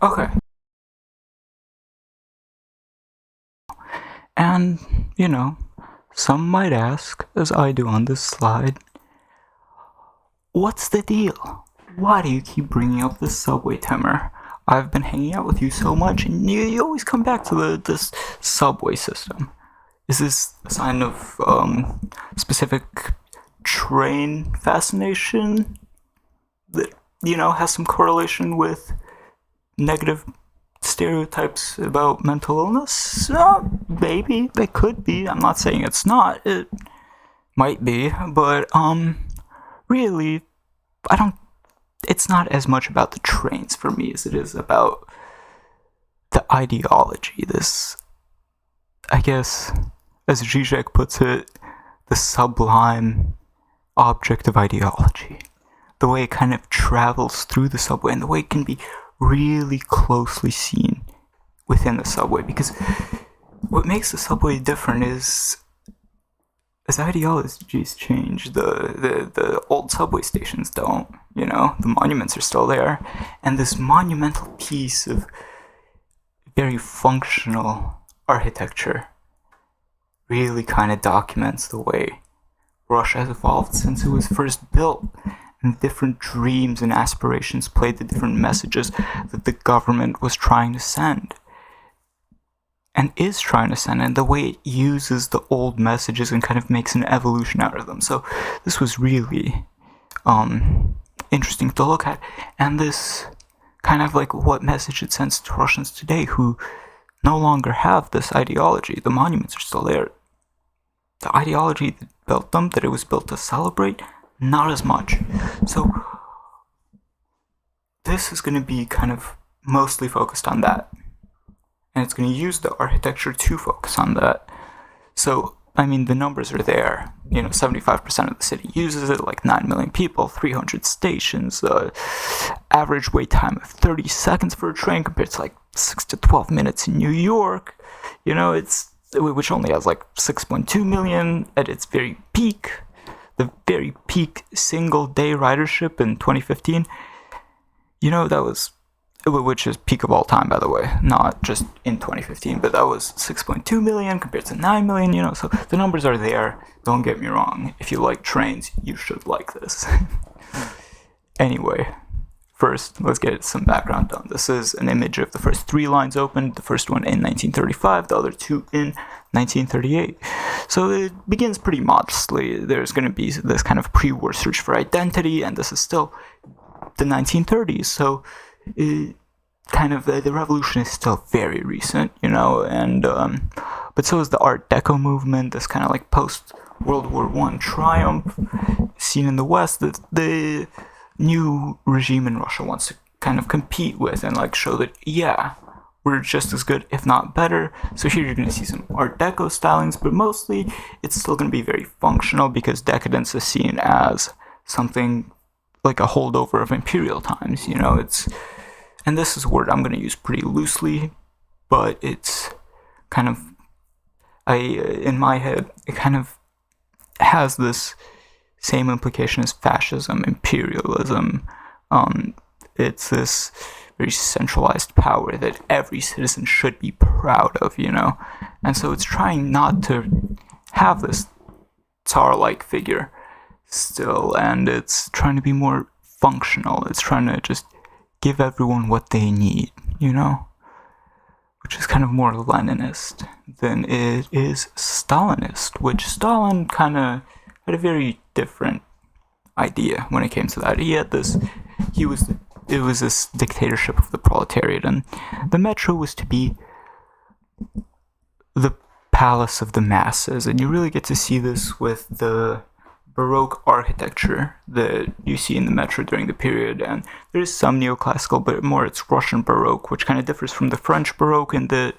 Okay. And, some might ask, as I do on this slide, what's the deal? Why do you keep bringing up this subway, Timur? I've been hanging out with you so much, and you always come back to this subway system. Is this a sign of specific train fascination that has some correlation with negative stereotypes about mental illness? Maybe they could be. I'm not saying it's not. It might be, but really, I don't. It's not as much about the trains for me as it is about the ideology. This, I guess, as Zizek puts it, the sublime object of ideology. The way it kind of travels through the subway, and the way it can be really closely seen within the subway. Because what makes the subway different is, as ideologies change, the old subway stations don't. The monuments are still there, and this monumental piece of very functional architecture really kind of documents the way Russia has evolved since it was first built, and different dreams and aspirations played the different messages that the government was trying to send and is trying to send, and the way it uses the old messages and kind of makes an evolution out of them. So this was really interesting to look at, and this kind of like what message it sends to Russians today who no longer have this ideology. The monuments are still there. The ideology that built them, that it was built to celebrate, not as much. So this is going to be kind of mostly focused on that. And it's going to use the architecture to focus on that. So, I mean, the numbers are there. 75% of the city uses it, like 9 million people, 300 stations, average wait time of 30 seconds for a train compared to like 6 to 12 minutes in New York. Which only has like 6.2 million at its very peak. The very peak single day ridership in 2015. That was, which is peak of all time, by the way, not just in 2015, but that was 6.2 million compared to 9 million, so the numbers are there. Don't get me wrong. If you like trains, you should like this. Anyway, first, let's get some background done. This is an image of the first 3 lines opened, the first one in 1935, the other 2 in 1938. So it begins pretty modestly. There's going to be this kind of pre-war search for identity, and this is still the 1930s, so kind of the revolution is still very recent, and but so is the Art Deco movement, this kind of like post-World War I triumph seen in the West that the new regime in Russia wants to kind of compete with and like show that, yeah, we're just as good, if not better. So here you're going to see some Art Deco stylings, but mostly it's still going to be very functional because decadence is seen as something like a holdover of imperial times, and this is a word I'm going to use pretty loosely, but it's kind of, in my head, it kind of has this same implication as fascism, imperialism. It's this very centralized power that every citizen should be proud of, and so it's trying not to have this Tsar-like figure still, and it's trying to be more functional. It's trying to just give everyone what they need, which is kind of more Leninist than it is Stalinist, which Stalin kind of had a very different idea when it came to that. It was this dictatorship of the proletariat, and the metro was to be the palace of the masses, and you really get to see this with the Baroque architecture that you see in the metro during the period, and there's some neoclassical, but more it's Russian Baroque, which kind of differs from the French Baroque, and the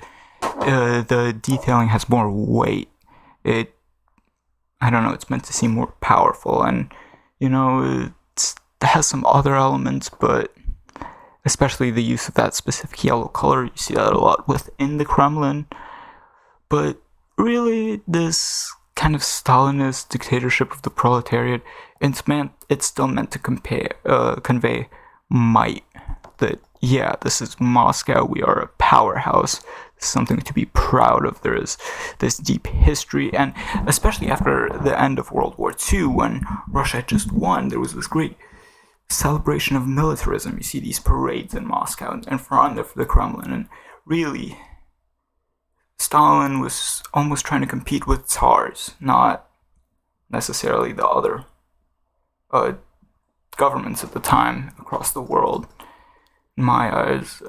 detailing has more weight. It's meant to seem more powerful, and it has some other elements, but especially the use of that specific yellow color, you see that a lot within the Kremlin. But really, this kind of Stalinist dictatorship of the proletariat, it's still meant to convey might, that yeah, this is Moscow. We are a powerhouse. Something to be proud of. There is this deep history, and especially after the end of World War II, when Russia had just won, there was this great celebration of militarism. You see these parades in Moscow in front of the Kremlin, and really, Stalin was almost trying to compete with tsars, not necessarily the other uh, governments at the time across the world, in my eyes.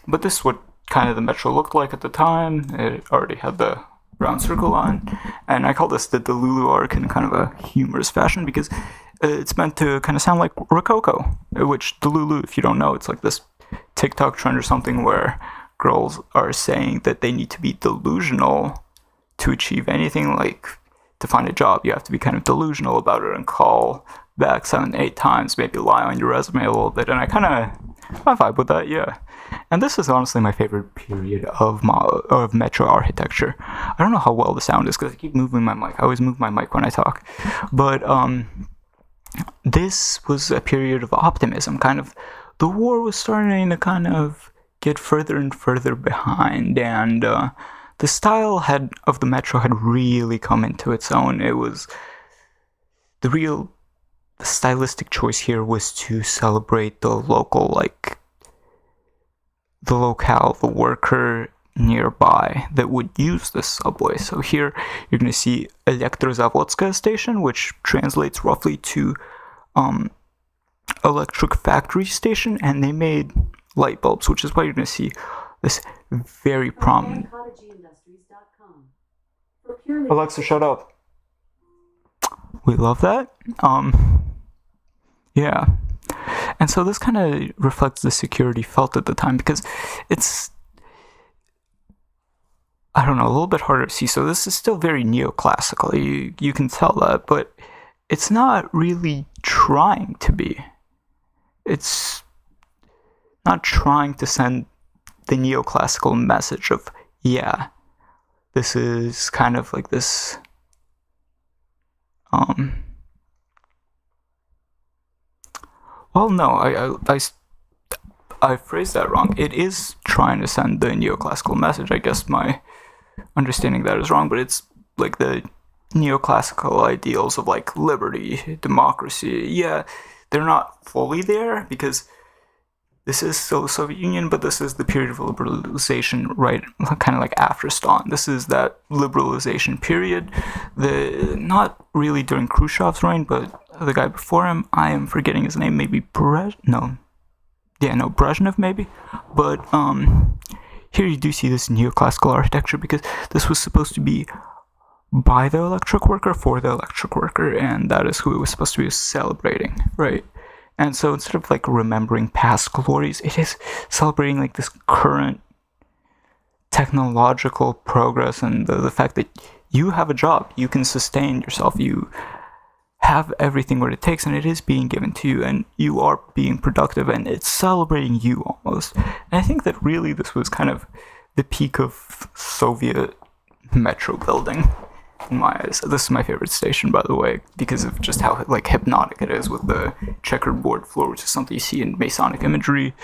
But this is what kind of the metro looked like at the time. It already had the round circle line, and I call this the Delulu arc in kind of a humorous fashion because it's meant to kind of sound like Rococo, which Delulu, if you don't know, it's like this TikTok trend or something where girls are saying that they need to be delusional to achieve anything, like to find a job. You have to be kind of delusional about it and call back 7, 8 times, maybe lie on your resume a little bit, and I vibe with that, yeah. And this is honestly my favorite period of metro architecture. I don't know how well the sound is because I keep moving my mic. I always move my mic when I talk. But this was a period of optimism. Kind of, the war was starting to kind of get further and further behind, and the style of the metro had really come into its own. It was the stylistic choice here was to celebrate the local, like the locale, the worker nearby that would use the subway. So here you're going to see Elektrozavodskaya station, which translates roughly to electric factory station, and they made light bulbs, which is why you're going to see this very prominent. Alexa, shut up. We love that. Yeah. And so this kind of reflects the security felt at the time because it's, I don't know, a little bit harder to see. So this is still very neoclassical. You can tell that, but it's not really trying to be. It's not trying to send the neoclassical message of, yeah, this is kind of like this, well, no, I phrased that wrong. It is trying to send the neoclassical message. I guess my understanding that is wrong, but it's like the neoclassical ideals of like liberty, democracy. Yeah, they're not fully there because this is still the Soviet Union, but this is the period of liberalization, right? Kind of like after Stalin. This is that liberalization period. Not really during Khrushchev's reign, but the guy before him, I am forgetting his name, maybe Brezhnev, maybe. But here you do see this neoclassical architecture because this was supposed to be by the electric worker for the electric worker, and that is who it was supposed to be celebrating, right? And so instead of like remembering past glories, it is celebrating like this current technological progress and the fact that you have a job, you can sustain yourself, you have everything what it takes, and it is being given to you, and you are being productive, and it's celebrating you almost. And I think that really this was kind of the peak of Soviet metro building. In my eyes, this is my favorite station, by the way, because of just how like hypnotic it is with the checkered board floor, which is something you see in Masonic imagery.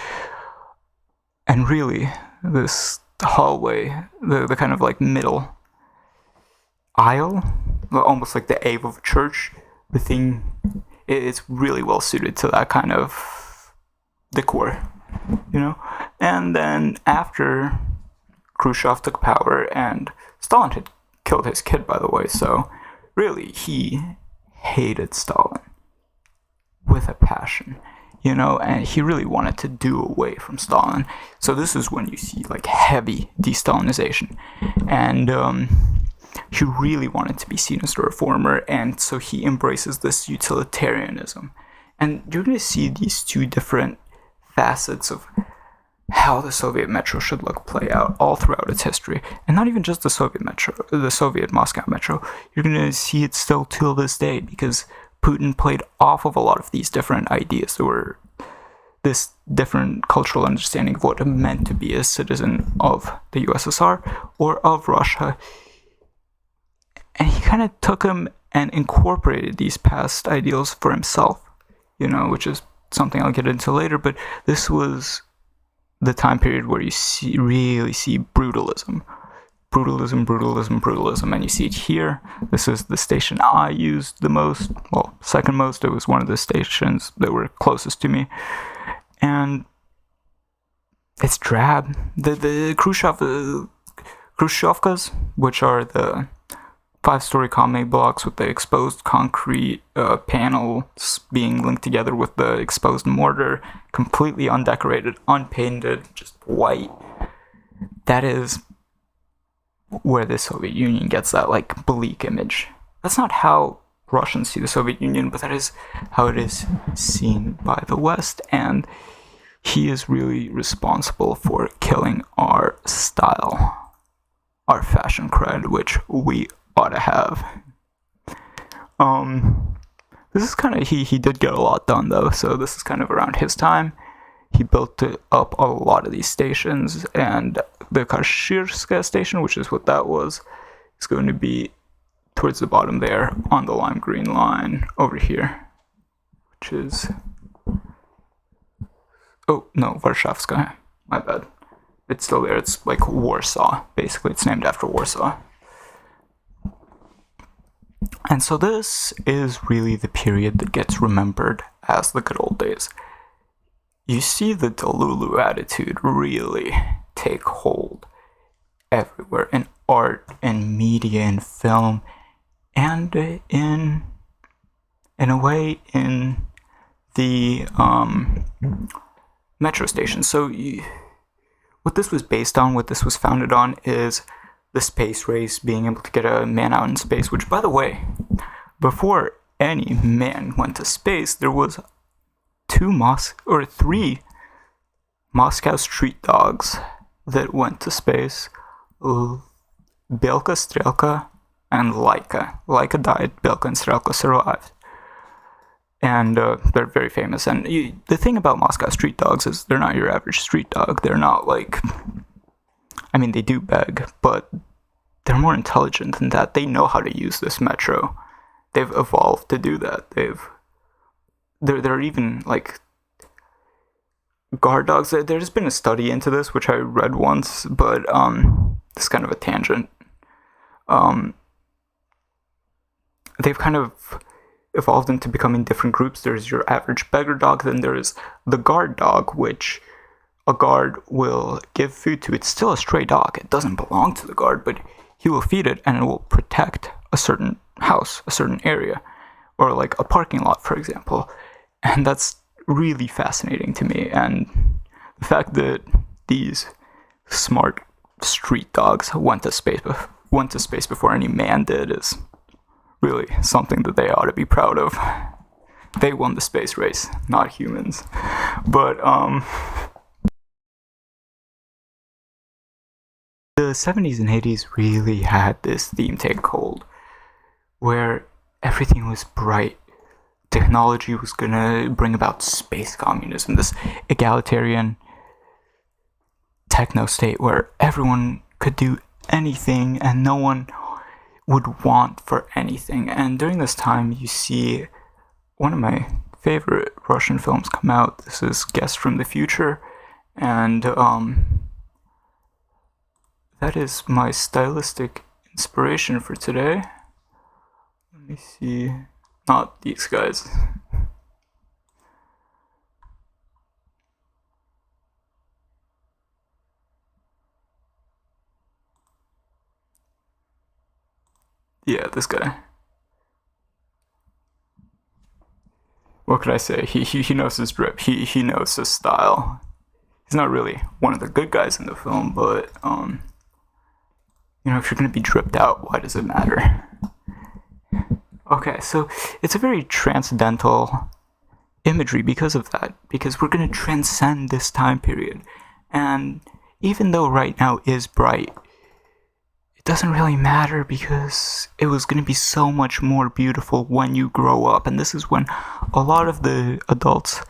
And really, this hallway, the kind of like middle aisle, almost like the aisle of a church, the thing, it's really well suited to that kind of decor, you know? And then after Khrushchev took power, and Stalin had killed his kid, by the way, so really he hated Stalin with a passion, you know, and he really wanted to do away from Stalin. So this is when you see like heavy de-Stalinization, and he really wanted to be seen as a reformer, and so he embraces this utilitarianism. And you're going to see these two different facets of how the Soviet metro should look play out all throughout its history. And not even just the Soviet metro, the Soviet Moscow metro. You're going to see it still till this day because Putin played off of a lot of these different ideas. There were this different cultural understanding of what it meant to be a citizen of the USSR or of Russia. And he kind of took them and incorporated these past ideals for himself, you know, which is something I'll get into later, but this was the time period where you really see brutalism, and you see it here. This is the station I used the most, well, second most. It was one of the stations that were closest to me, and it's drab. The Khrushchevkas, which are the 5-story commune blocks with the exposed concrete panels being linked together with the exposed mortar, completely undecorated, unpainted, just white. That is where the Soviet Union gets that like bleak image. That's not how Russians see the Soviet Union, but that is how it is seen by the West, and he is really responsible for killing our style, our fashion cred, which we ought to have. This is kind of, he did get a lot done though, so this is kind of around his time. He built up a lot of these stations, and the Kashirska station, which is what that was, is going to be towards the bottom there on the lime green line over here, which is, oh no, Warszawska, my bad. It's still there. It's like Warsaw, basically. It's named after Warsaw. And so this is really the period that gets remembered as the good old days. You see the Delulu attitude really take hold everywhere, in art, in media, in film, and in a way in the metro station. So what this was based on, what this was founded on, is the space race, being able to get a man out in space, which, by the way, before any man went to space, there was 3 Moscow street dogs that went to space. Belka, Strelka, and Laika. Laika died, Belka and Strelka survived. And they're very famous. And the thing about Moscow street dogs is they're not your average street dog. They're not like, I mean, they do beg, but they're more intelligent than that. They know how to use this metro. They've evolved to do that. They're even like guard dogs. There's been a study into this, which I read once, but it's kind of a tangent. They've kind of evolved into becoming different groups. There's your average beggar dog, then there is the guard dog, which a guard will give food to. It's still a stray dog. It doesn't belong to the guard, but he will feed it and it will protect a certain house, a certain area, or like a parking lot, for example. And that's really fascinating to me. And the fact that these smart street dogs went to space before any man did is really something that they ought to be proud of. They won the space race, not humans. But the 70s and 80s really had this theme take hold, where everything was bright. Technology was gonna bring about space communism, this egalitarian techno state where everyone could do anything and no one would want for anything. And during this time, you see one of my favorite Russian films come out. This is Guest from the Future, and that is my stylistic inspiration for today. Let me see. Not these guys. Yeah, this guy. What could I say? He knows his drip. He knows his style. He's not really one of the good guys in the film, but if you're gonna be dripped out, why does it matter? Okay, so it's a very transcendental imagery because of that, because we're gonna transcend this time period. And even though right now is bright, it doesn't really matter because it was going to be so much more beautiful when you grow up. And this is when a lot of the adults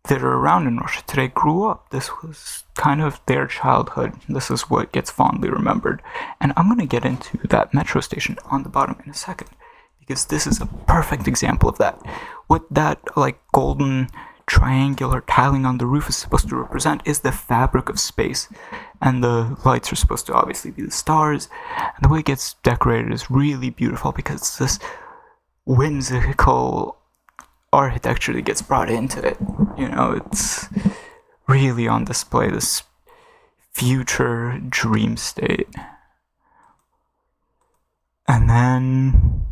that are around in Russia today grew up. This was kind of their childhood. This is what gets fondly remembered. And I'm going to get into that metro station on the bottom in a second, because this is a perfect example of that. With that like golden triangular tiling on the roof is supposed to represent is the fabric of space, and the lights are supposed to obviously be the stars, and the way it gets decorated is really beautiful because it's this whimsical architecture that gets brought into it. It's really on display, this future dream state. And then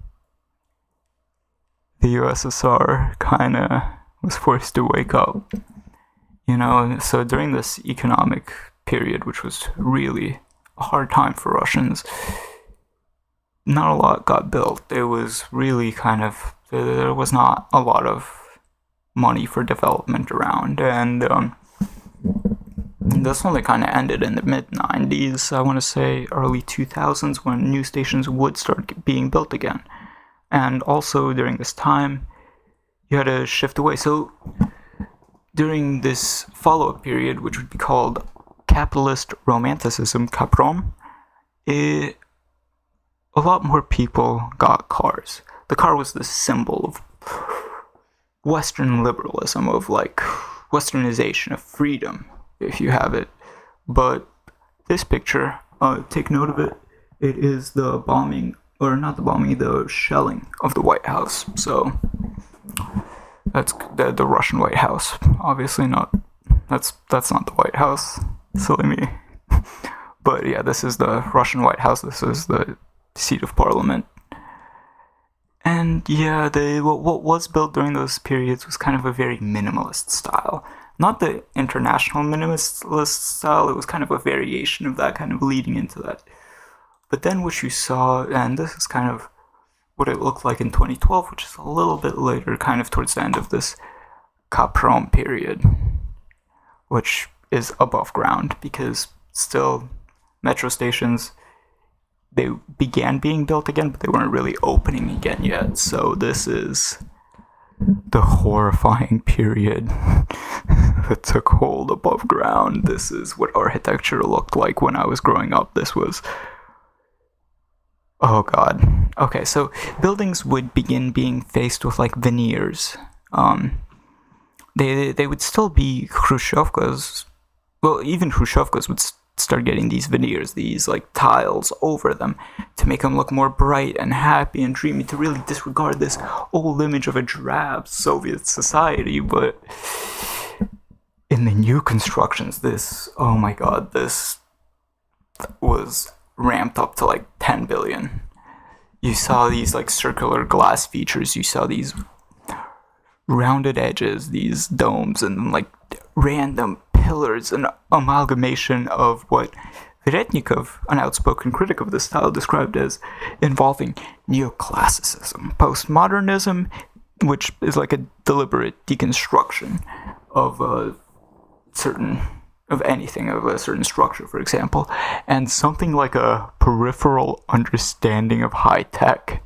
the USSR kind of was forced to wake up. So during this economic period, which was really a hard time for Russians, not a lot got built. It was really there was not a lot of money for development around, and this only kind of ended in the mid-90s, I want to say early 2000s, when new stations would start being built again. And also during this time, you had to shift away. So during this follow-up period, which would be called capitalist romanticism, Kaprom, a lot more people got cars. The car was the symbol of Western liberalism, of Westernization, of freedom, if you have it. But this picture, take note of it, it is the bombing, or not the bombing, the shelling of the White House. So that's the Russian White House. Obviously not, that's not the White House. Silly me. But yeah, this is the Russian White House. This is the seat of parliament. And yeah, what was built during those periods was kind of a very minimalist style. Not the international minimalist style, it was kind of a variation of that, kind of leading into that. But then what you saw, and this is kind of what it looked like in 2012, which is a little bit later, kind of towards the end of this Kaprom period, which is above ground, because still metro stations, they began being built again, but they weren't really opening again yet. So this is the horrifying period that took hold above ground. This is what architecture looked like when I was growing up. This was, oh god. Okay, so buildings would begin being faced with veneers. They would still be Khrushchevkas. Well, even Khrushchevkas would start getting these veneers, these tiles over them, to make them look more bright and happy and dreamy, to really disregard this old image of a drab Soviet society. But in the new constructions, this was ramped up to 10 billion. You saw these circular glass features, you saw these rounded edges, these domes, and random pillars, an amalgamation of what Veretnikov, an outspoken critic of the style, described as involving neoclassicism, postmodernism, which is a deliberate deconstruction of a certain structure, for example, and something like a peripheral understanding of high tech.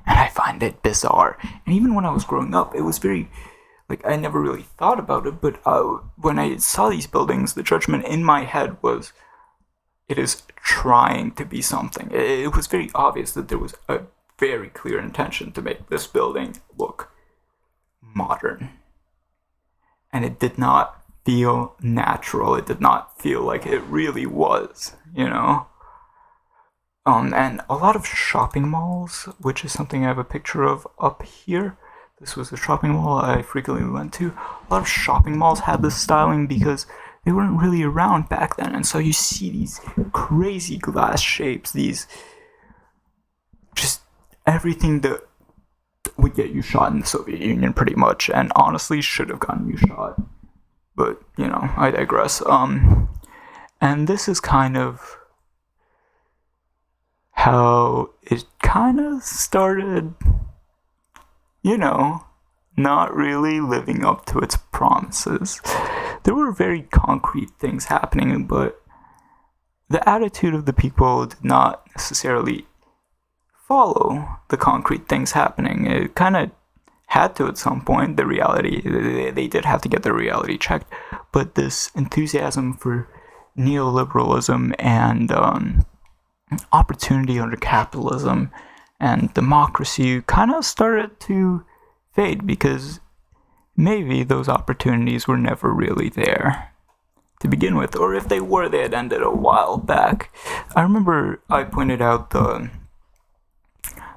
And I find it bizarre. And even when I was growing up, it was very I never really thought about it, but when I saw these buildings, the judgment in my head was, it is trying to be something. It was very obvious that there was a very clear intention to make this building look modern. And it did not feel natural. It did not feel like it really was, And a lot of shopping malls, which is something I have a picture of up here. This was a shopping mall I frequently went to. A lot of shopping malls had this styling because they weren't really around back then. And so you see these crazy glass shapes, these just everything that would get you shot in the Soviet Union pretty much, and honestly should have gotten you shot. But, I digress. And this is kind of how it kind of started, not really living up to its promises. There were very concrete things happening, but the attitude of the people did not necessarily follow the concrete things happening. It kind of had to at some point. The reality, they did have to get their reality checked, but this enthusiasm for neoliberalism and opportunity under capitalism and democracy kind of started to fade, because maybe those opportunities were never really there to begin with, or if they were, they had ended a while back. I remember I pointed out the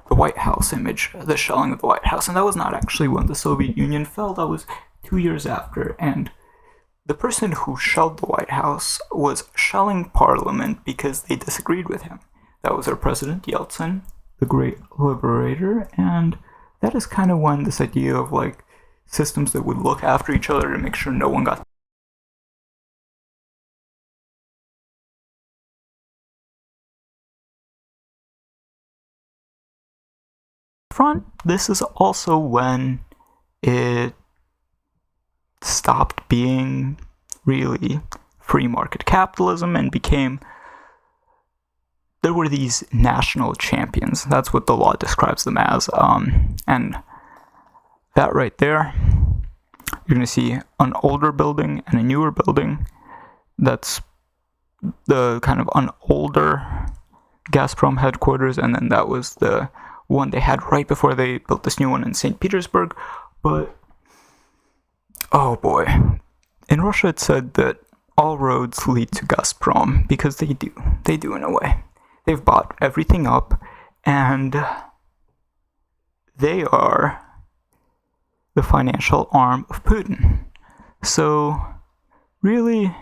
White House image, the shelling of the White House, and that was not actually when the Soviet Union fell. That was 2 years after, and the person who shelled the White House was shelling Parliament because they disagreed with him. That was our President Yeltsin, the great liberator, and that is kind of when this idea of like systems that would look after each other to make sure no one got front. This is also when it stopped being really free market capitalism and became, there were these national champions. That's what the law describes them as. And that right there, you're going to see an older building and a newer building. That's the kind of an older Gazprom headquarters, and then that was the one they had right before they built this new one in St. Petersburg. But oh boy, in Russia it said that all roads lead to Gazprom, because they do in a way. They've bought everything up, and they are the financial arm of Putin. So really,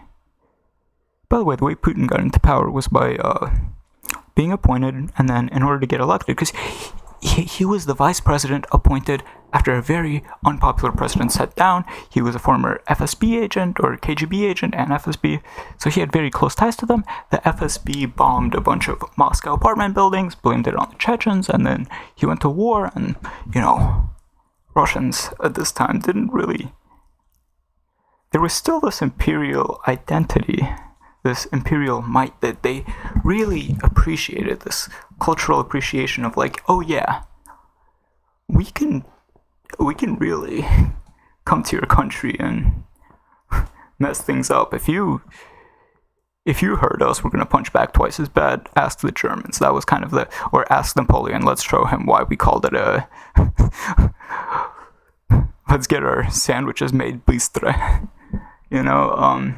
by the way the way Putin got into power was by being appointed, and then in order to get elected, because he was the vice president appointed after a very unpopular president sat down. He was a former FSB agent or KGB agent and FSB, so he had very close ties to them. The FSB bombed a bunch of Moscow apartment buildings, blamed it on the Chechens, and then he went to war, and, you know, Russians at this time didn't really... There was still this imperial identity, this imperial might that they really appreciated, this cultural appreciation of like, oh yeah, we can really come to your country and mess things up. If you hurt us, we're gonna punch back twice as bad. Ask the Germans. That was kind of the, or ask Napoleon. Let's show him why we called it a let's get our sandwiches made bystre. You know,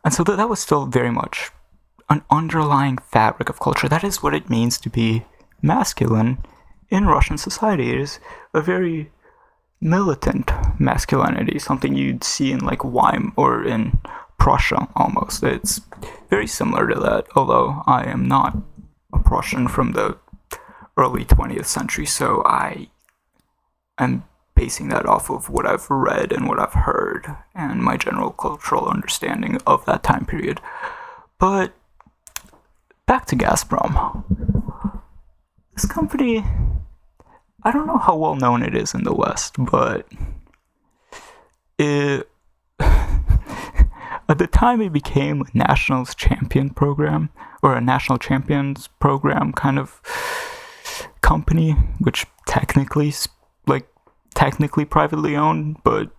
and so that was still very much an underlying fabric of culture. That is what it means to be masculine in Russian society. It is a very militant masculinity, something you'd see in like Weimar or in Prussia almost. It's very similar to that, although I am not a Prussian from the early 20th century, so I am basing that off of what I've read and what I've heard and my general cultural understanding of that time period. But back to Gazprom. This company, I don't know how well known it is in the West, but it at the time it became a nationals champion program, or a national champions program kind of company, which technically privately owned, but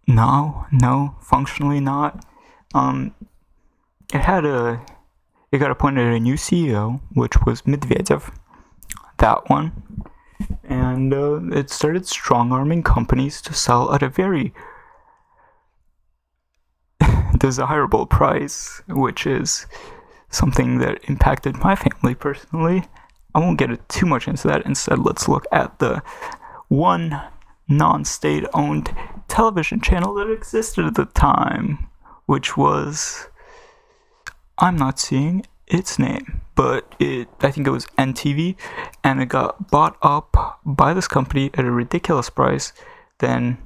no, functionally not. It got appointed a new CEO, which was Medvedev, that one, and it started strong-arming companies to sell at a very desirable price, which is something that impacted my family personally. I won't get too much into that. Instead, let's look at the one non-state-owned television channel that existed at the time, which was, I'm not seeing its name, but I think it was NTV, and it got bought up by this company at a ridiculous price. Then,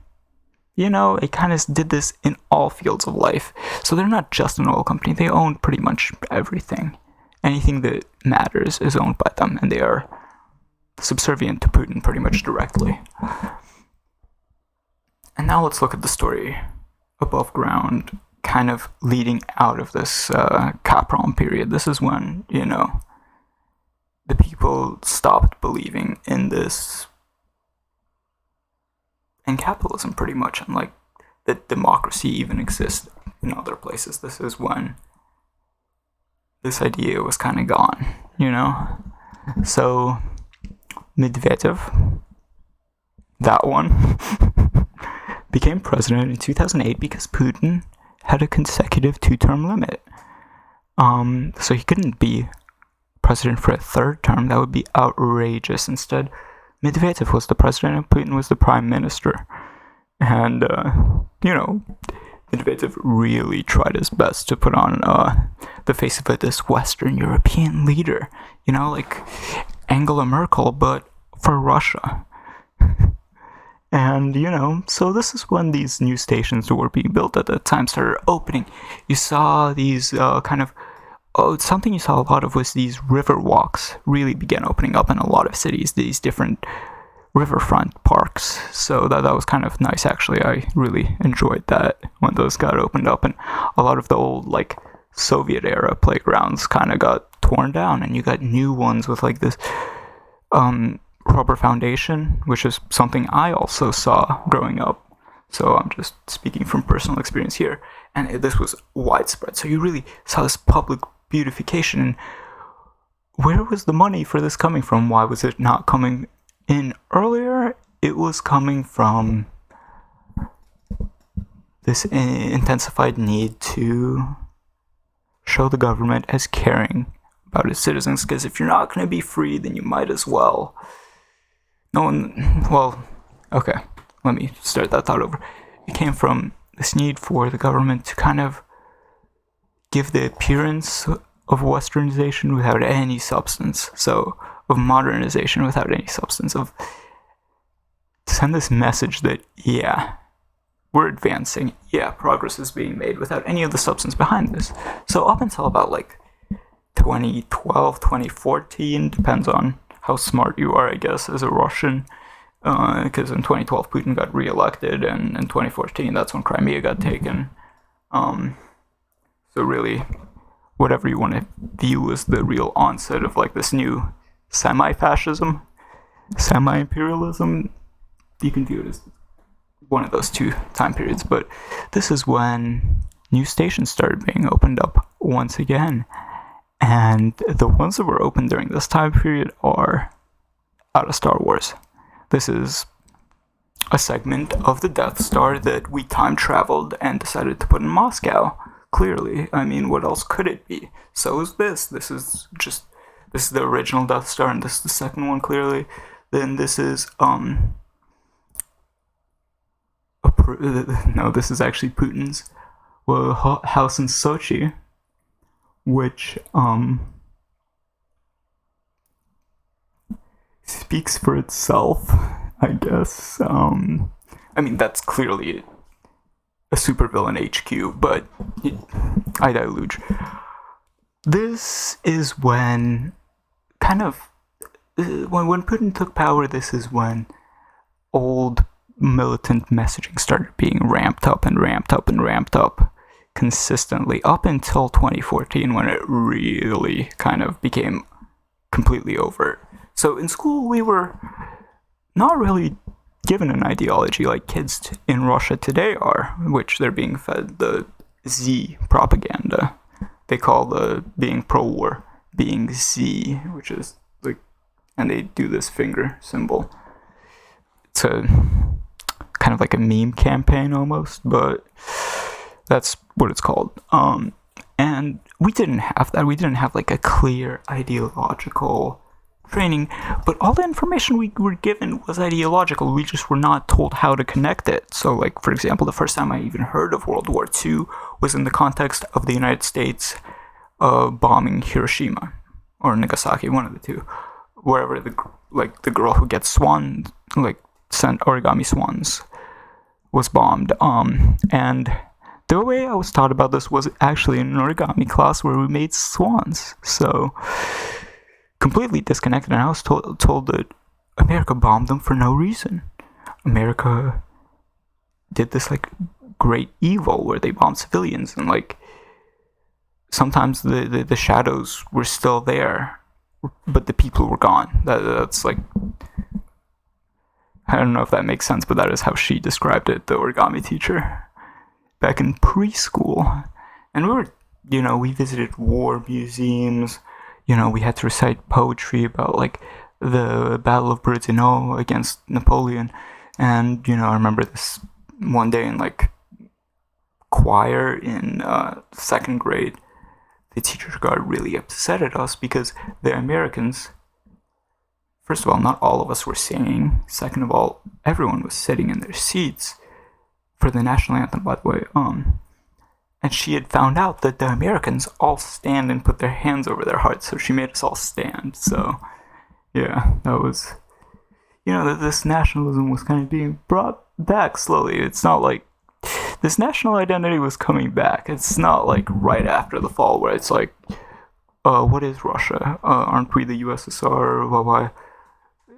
you know, it kind of did this in all fields of life. So they're not just an oil company, they own pretty much everything. Anything that matters is owned by them, and they are subservient to Putin pretty much directly. And now let's look at the story above ground, kind of leading out of this Gazprom period. This is when, you know, the people stopped believing in this, in capitalism pretty much, and like that democracy even exists in other places. This is when this idea was kind of gone, you know? So Medvedev that one, became president in 2008 because Putin had a consecutive 2-term limit. So he couldn't be president for a third term. That would be outrageous. Instead, Medvedev was the president and Putin was the prime minister. And, Medvedev really tried his best to put on the face of this Western European leader, like Angela Merkel, but for Russia. And, so this is when these new stations that were being built at the time started opening. You saw these something you saw a lot of was these river walks really began opening up in a lot of cities, these different riverfront parks. So that was kind of nice, actually. I really enjoyed that when those got opened up, and a lot of the old Soviet era playgrounds kind of got torn down, and you got new ones with this rubber foundation, which is something I also saw growing up. So I'm just speaking from personal experience here, and this was widespread. So you really saw this public beautification. Where was the money for this coming from? Why was it not coming in earlier? It was coming from this intensified need to show the government as caring about its citizens, because if you're not going to be free, then you might as well. Okay, let me start that thought over. It came from this need for the government to kind of give the appearance of westernization without any substance, so of modernization without any substance, of send this message that, we're advancing, progress is being made without any of the substance behind this. So up until about 2012, 2014, depends on how smart you are, I guess, as a Russian, because in 2012 Putin got re-elected, and in 2014 that's when Crimea got taken. So really, whatever you want to view as the real onset of this new semi-fascism, semi-imperialism, you can view it as one of those two time periods. But this is when new stations started being opened up once again. And the ones that were opened during this time period are out of Star Wars. This is a segment of the Death Star that we time traveled and decided to put in Moscow. Clearly, I mean, what else could it be? So is this. This is the original Death Star, and this is the second one, clearly. Then this is this is actually Putin's house in Sochi, which speaks for itself, I guess. I mean, that's clearly a supervillain HQ, but I dilute. This is when when Putin took power, this is when old militant messaging started being ramped up consistently up until 2014, when it really kind of became completely overt. So in school, we were not really given an ideology like kids in Russia today are, which they're being fed the Z propaganda. They call the being pro-war being Z, which is and they do this finger symbol. It's a kind of like a meme campaign almost, but that's what it's called. And we didn't have that. We didn't have a clear ideological training, but all the information we were given was ideological. We just were not told how to connect it. So, for example, the first time I even heard of World War II was in the context of the United States bombing Hiroshima or Nagasaki, one of the two, wherever the girl who gets sent origami swans was bombed. And the way I was taught about this was actually in an origami class where we made swans. So completely disconnected, and I was told that America bombed them for no reason. America did this great evil where they bombed civilians, and sometimes the shadows were still there, but the people were gone. That's I don't know if that makes sense, but that is how she described it, the origami teacher, back in preschool. And we visited war museums. We had to recite poetry about the Battle of Borodino against Napoleon. And, I remember this one day in, like, choir in second grade, the teacher got really upset at us because the Americans, first of all, not all of us were singing. Second of all, everyone was sitting in their seats for the national anthem, by the way. And she had found out that the Americans all stand and put their hands over their hearts, so she made us all stand. So, yeah, that was, this nationalism was kind of being brought back slowly. It's not like this national identity was coming back. It's not like right after the fall where it's like, what is Russia? Aren't we the USSR? Why?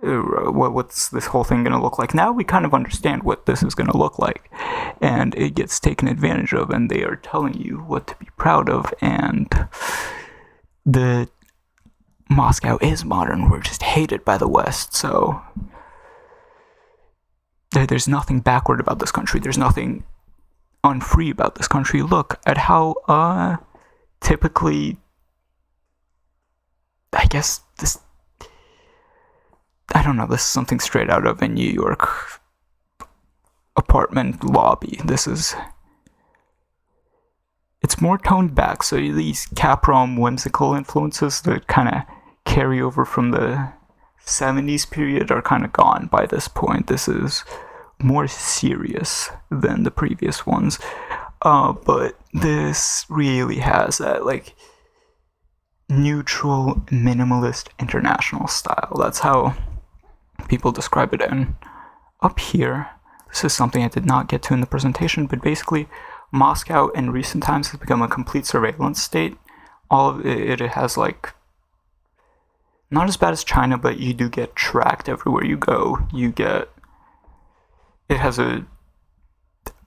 What's this whole thing going to look like? Now we kind of understand what this is going to look like, and it gets taken advantage of, and they are telling you what to be proud of, and the Moscow is modern. We're just hated by the West, so there's nothing backward about this country. There's nothing unfree about this country. Look at how typically, I guess this, I don't know, this is something straight out of a New York apartment lobby. It's more toned back, so these Caprom whimsical influences that kind of carry over from the 70s period are kind of gone by this point. This is more serious than the previous ones, but this really has that, like, neutral, minimalist, international style. That's how people describe it. And up here, this is something I did not get to in the presentation, but basically Moscow in recent times has become a complete surveillance state. All of it has, like, not as bad as China, but you do get tracked everywhere you go. It has a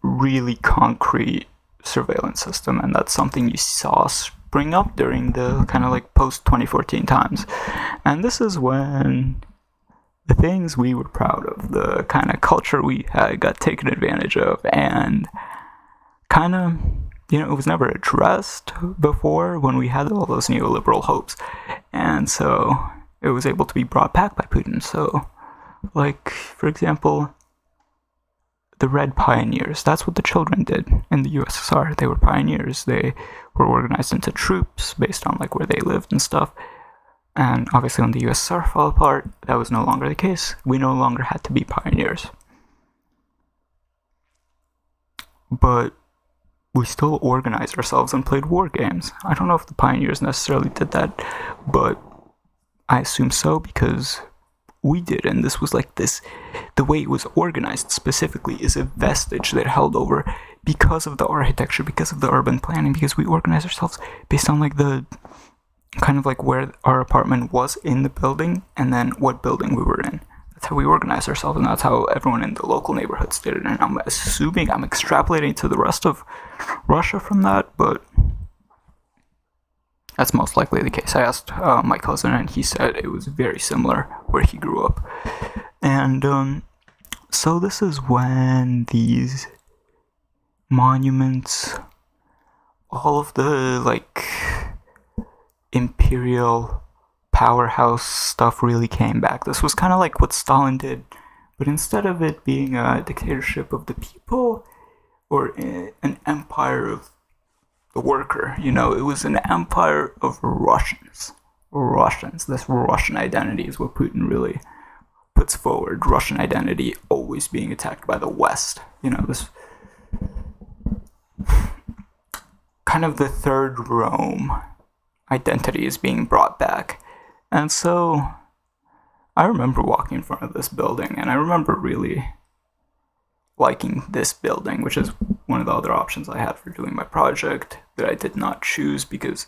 really concrete surveillance system, and that's something you saw spring up during the kind of like post-2014 times. And this is when the things we were proud of, the kind of culture we had, got taken advantage of, and kind of, it was never addressed before when we had all those neoliberal hopes. And so it was able to be brought back by Putin. So, like, for example, the Red Pioneers, that's what the children did in the USSR. They were pioneers. They were organized into troops based on, like, where they lived and stuff. And obviously when the USSR fell apart, that was no longer the case. We no longer had to be pioneers. But we still organized ourselves and played war games. I don't know if the pioneers necessarily did that, but I assume so, because we did. And this was like this, the way it was organized specifically is a vestige that held over because of the architecture, because of the urban planning, because we organized ourselves based on, like, the kind of like where our apartment was in the building and then what building we were in. That's how we organized ourselves, and that's how everyone in the local neighborhoods did it. And I'm assuming, I'm extrapolating to the rest of Russia from that, but that's most likely the case. I asked my cousin, and he said it was very similar where he grew up. And so this is when these monuments, all of the, like, imperial powerhouse stuff really came back. This was kind of like what Stalin did, but instead of it being a dictatorship of the people or an empire of the worker, it was an empire of Russians. This Russian identity is what Putin really puts forward. Russian identity always being attacked by the West. This kind of the third Rome identity is being brought back. And so I remember walking in front of this building, and I remember really liking this building, which is one of the other options I had for doing my project that I did not choose because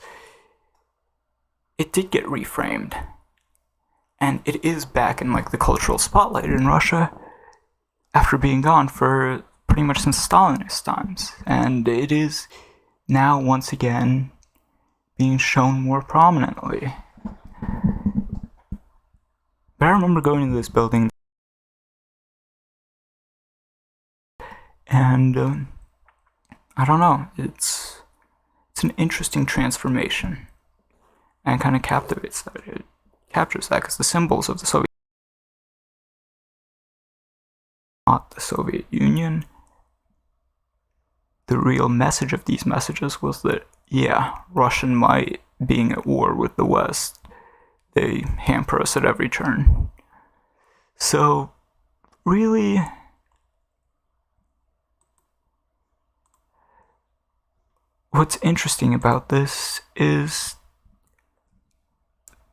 it did get reframed. And it is back in, like, the cultural spotlight in Russia after being gone for pretty much since Stalinist times. And it is now once again being shown more prominently. But I remember going into this building, and I don't know, it's an interesting transformation, and kind of captivates that. It captures that because the symbols of the Soviet not the Soviet Union. The real message of these messages was that, yeah, Russian might, being at war with the West, they hamper us at every turn. So, really, what's interesting about this is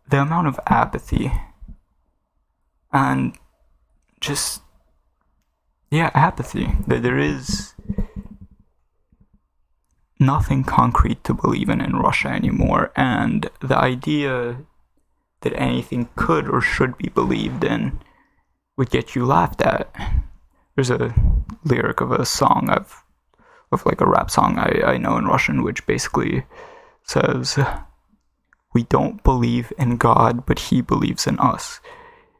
the amount of apathy and just, apathy. That there is nothing concrete to believe in Russia anymore, and the idea that anything could or should be believed in would get you laughed at. There's a lyric of a song of like a rap song I know in Russian, which basically says, "We don't believe in God, but He believes in us."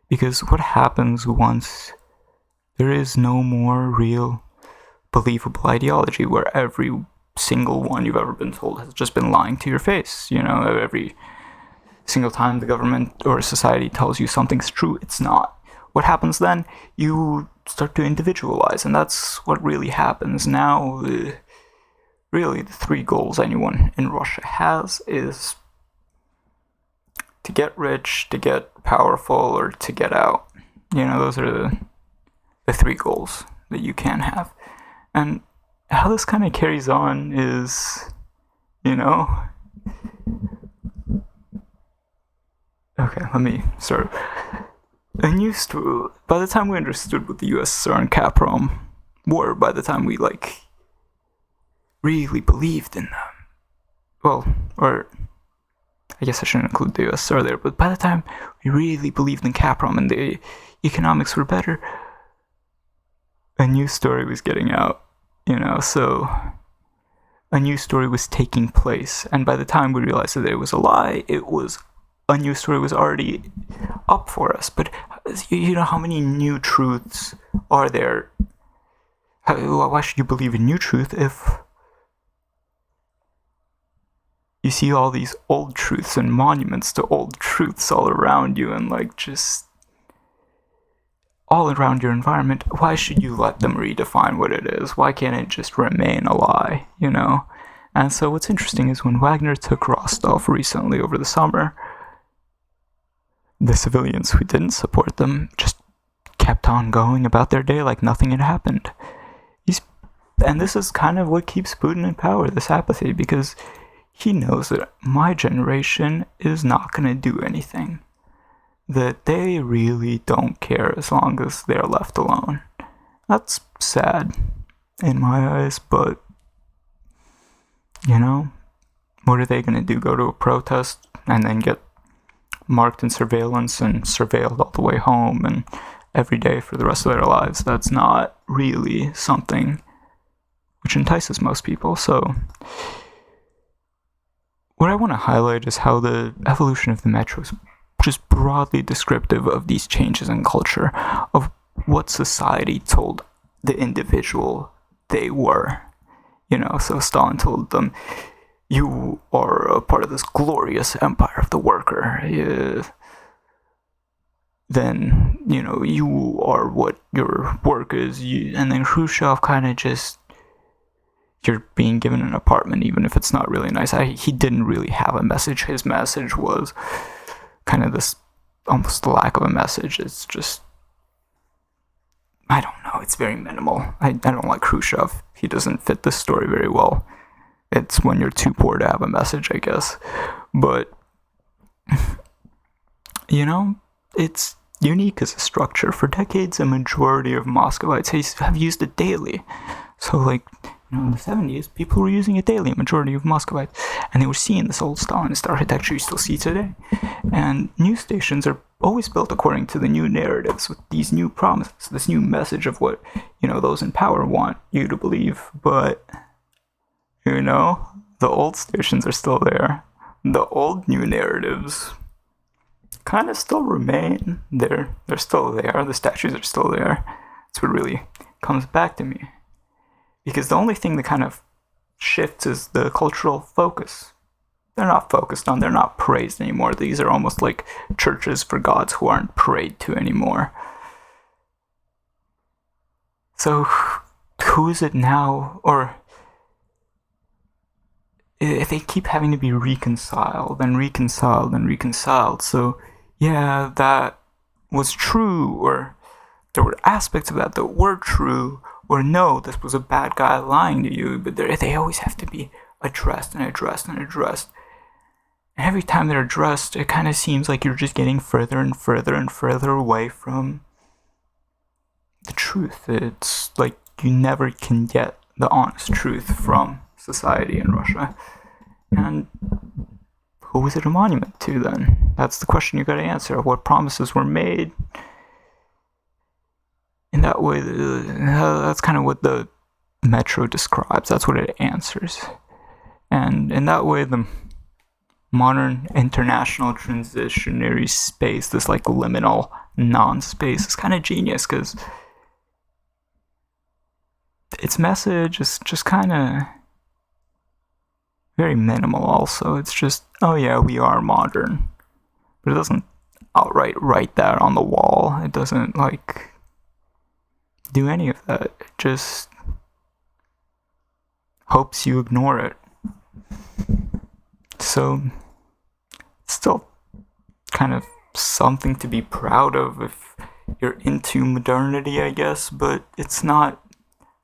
Because what happens once there is no more real believable ideology, where every single one you've ever been told has just been lying to your face? Every single time the government or society tells you something's true, it's not. What happens then? You start to individualize, and that's what really happens now. Really, the three goals anyone in Russia has is to get rich, to get powerful, or to get out. Those are the three goals that you can have. And how this kind of carries on is, okay, let me start. By the time we understood what the USSR and Caprom were, by the time we, really believed in them, well, or I guess I shouldn't include the USSR there, but by the time we really believed in Caprom and the economics were better, a new story was getting out, so a new story was taking place, and by the time we realized that it was a lie, a new story was already up for us. But how many new truths are there? Why should you believe in new truth if you see all these old truths and monuments to old truths all around you, and just all around your environment? Why should you let them redefine what it is? Why can't it just remain a lie, And so what's interesting is when Wagner took Rostov recently over the summer, the civilians who didn't support them just kept on going about their day like nothing had happened. And this is kind of what keeps Putin in power, this apathy, because he knows that my generation is not going to do anything. That they really don't care as long as they're left alone. That's sad in my eyes, but, what are they going to do? Go to a protest and then get marked in surveillance and surveilled all the way home and every day for the rest of their lives? That's not really something which entices most people. So what I want to highlight is how the evolution of the metro is just broadly descriptive of these changes in culture, of what society told the individual they were. So Stalin told them, you are a part of this glorious empire of the worker. Then, you are what your work is. And then Khrushchev kind of just, you're being given an apartment, even if it's not really nice. He didn't really have a message. His message was kind of this, almost the lack of a message. It's just, I don't know, it's very minimal. I don't like Khrushchev. He doesn't fit this story very well. It's when you're too poor to have a message, I guess. But, it's unique as a structure. For decades, a majority of Muscovites have used it daily. So, in the 70s, people were using it daily, a majority of Muscovites. And they were seeing this old Stalinist architecture you still see today. And news stations are always built according to the new narratives, with these new promises, this new message of what, those in power want you to believe. But, the old stations are still there. The old new narratives kind of still remain. They're still there. The statues are still there. That's what really comes back to me. Because the only thing that kind of shifts is the cultural focus. They're not praised anymore. These are almost like churches for gods who aren't prayed to anymore. So who is it now? Or if they keep having to be reconciled and reconciled and reconciled, so yeah, that was true, or there were aspects of that were true, or no, this was a bad guy lying to you, but they always have to be addressed and addressed and addressed. And every time they're addressed, it kind of seems like you're just getting further and further and further away from the truth. It's like you never can get the honest truth from society in Russia. And who is it a monument to then? That's the question you gotta answer. What promises were made? In that way, that's kind of what the metro describes. That's what it answers. And in that way, the modern international transitionary space, this like liminal non-space, is kind of genius because its message is just kind of very minimal also. It's just, oh yeah, we are modern. But it doesn't outright write that on the wall. It doesn't like do any of that. It just hopes you ignore it. So it's still kind of something to be proud of if you're into modernity, I guess, but it's not,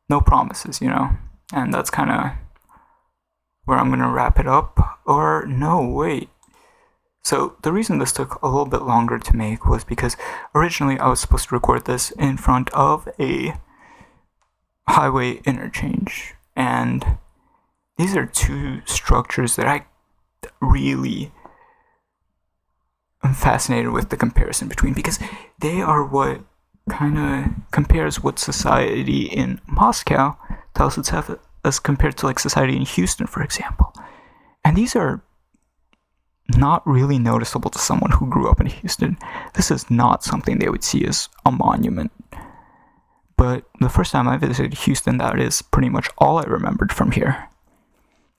no promises, you know? And that's kind of where I'm going to wrap it up. Or no, wait. So the reason this took a little bit longer to make was because originally I was supposed to record this in front of a highway interchange. And these are two structures that I really am fascinated with the comparison between, because they are what kind of compares what society in Moscow tells itself as compared to like society in Houston, for example. And these are not really noticeable to someone who grew up in Houston. This is not something they would see as a monument. But the first time I visited Houston, that is pretty much all I remembered from here.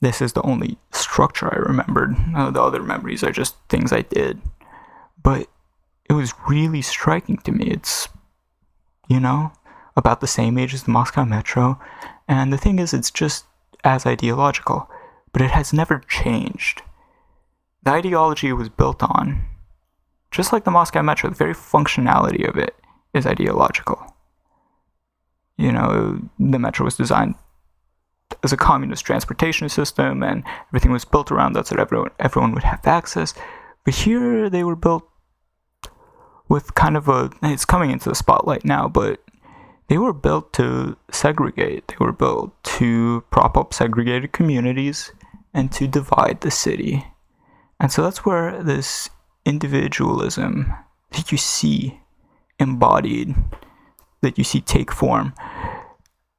This is the only structure I remembered. The other memories are just things I did. But it was really striking to me. It's, you know, about the same age as the Moscow Metro. And the thing is, it's just as ideological. But it has never changed. The ideology it was built on, just like the Moscow Metro, the very functionality of it is ideological. You know, the Metro was designed as a communist transportation system, and everything was built around that so that everyone would have access. But here they were built with kind of it's coming into the spotlight now, but they were built to segregate. They were built to prop up segregated communities and to divide the city. And so that's where this individualism that you see embodied, that you see take form,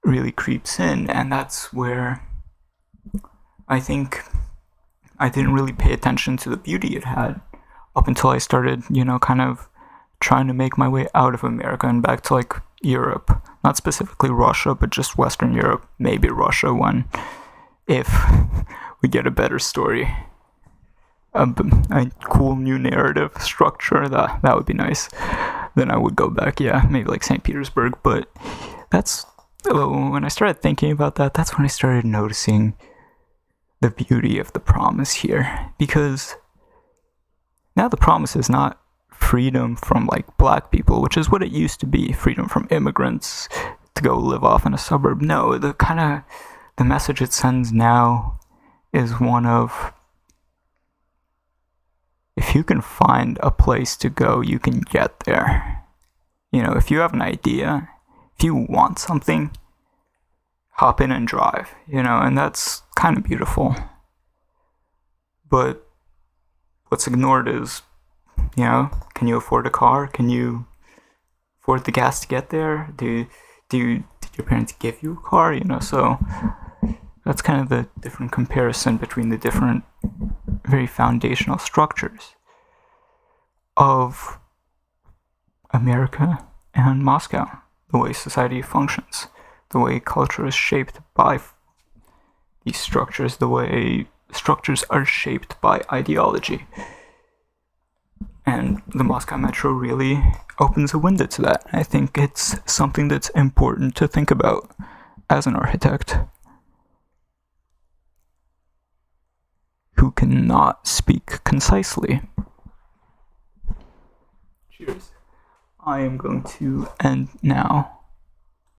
really creeps in. And that's where I think I didn't really pay attention to the beauty it had up until I started, you know, kind of trying to make my way out of America and back to like Europe. Not specifically Russia, but just Western Europe, maybe Russia if we get a better story. A cool new narrative structure, that would be nice. Then I would go back, yeah, maybe like St. Petersburg. But that's when I started thinking about that, that's when I started noticing the beauty of the promise here. Because now the promise is not freedom from like black people, which is what it used to be, freedom from immigrants to go live off in a suburb. No, the message it sends now is one of, if you can find a place to go, you can get there. You know, if you have an idea, if you want something, hop in and drive, you know, and that's kind of beautiful. But what's ignored is, you know, can you afford a car? Can you afford the gas to get there? Did your parents give you a car? You know, so that's kind of the different comparison between the different very foundational structures of America and Moscow, the way society functions, the way culture is shaped by these structures, the way structures are shaped by ideology. And the Moscow Metro really opens a window to that. I think it's something that's important to think about as an architect who cannot speak concisely. Cheers. I am going to end now.